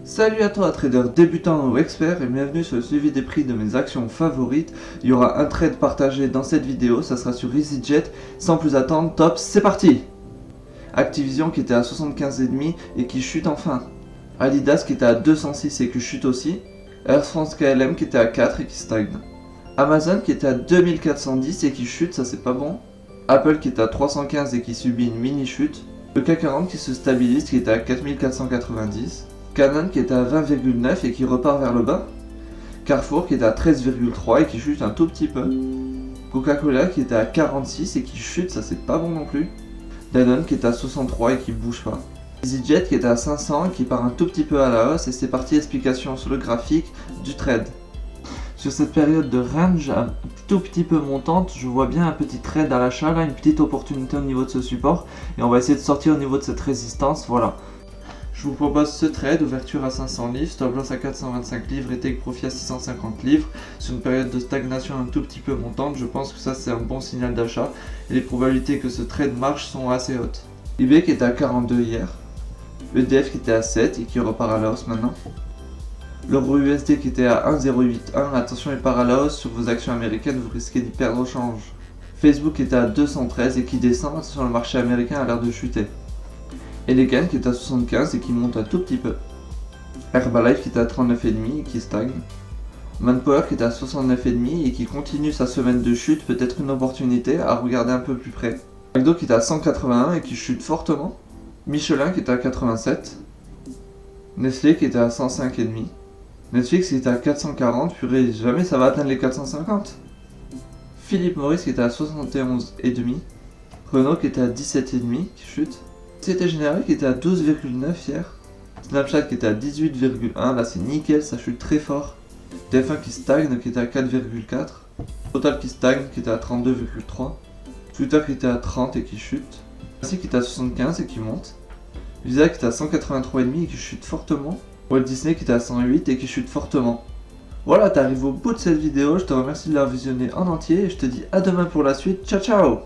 Salut à toi trader débutant ou expert et bienvenue sur le suivi des prix de mes actions favorites. Il y aura un trade partagé dans cette vidéo, ça sera sur EasyJet. Sans plus attendre, top, c'est parti. Activision qui était à 75,5 et qui chute enfin. Adidas qui était à 206 et qui chute aussi. Air France KLM qui était à 4 et qui stagne. Amazon qui était à 2410 et qui chute, ça c'est pas bon. Apple qui était à 315 et qui subit une mini chute. Le CAC 40 qui se stabilise, qui était à 4490. Canon qui était à 20,9 et qui repart vers le bas. Carrefour qui était à 13,3 et qui chute un tout petit peu. Coca-Cola qui était à 46 et qui chute, ça c'est pas bon non plus. Danone qui était à 63 et qui bouge pas. EasyJet qui était à 500 et qui part un tout petit peu à la hausse, et c'est parti, explication sur le graphique du trade. Sur cette période de range un tout petit peu montante, je vois bien un petit trade à l'achat, là une petite opportunité au niveau de ce support, et on va essayer de sortir au niveau de cette résistance, voilà. Je vous propose ce trade, ouverture à 500 livres, stop loss à 425 livres et take profit à 650 livres. Sur une période de stagnation un tout petit peu montante, je pense que ça c'est un bon signal d'achat et les probabilités que ce trade marche sont assez hautes. eBay qui était à 42 hier, EDF qui était à 7 et qui repart à la hausse maintenant. L'euro USD qui était à 1,081, attention il part à la hausse sur vos actions américaines, vous risquez d'y perdre au change. Facebook qui était à 213 et qui descend, sur le marché américain a l'air de chuter. Elegant qui est à 75 et qui monte un tout petit peu. Herbalife qui est à 39,5 et qui stagne. Manpower qui est à 69,5 et qui continue sa semaine de chute, peut-être une opportunité à regarder un peu plus près. McDo qui est à 181 et qui chute fortement. Michelin qui est à 87. Nestlé qui est à 105,5. Netflix qui est à 440, purée, jamais ça va atteindre les 450. Philippe Morris qui est à 71,5. Renault qui est à 17,5 qui chute. Société Générale qui était à 12,9 hier. Snapchat qui était à 18,1, là c'est nickel, ça chute très fort. TF1 qui stagne, qui était à 4,4. Total qui stagne, qui était à 32,3. Twitter qui était à 30 et qui chute. Merci qui était à 75 et qui monte. Visa qui était à 183,5 et qui chute fortement. Walt Disney qui était à 108 et qui chute fortement. Voilà, t'arrives au bout de cette vidéo, je te remercie de l'avoir visionnée en entier et je te dis à demain pour la suite. Ciao ciao.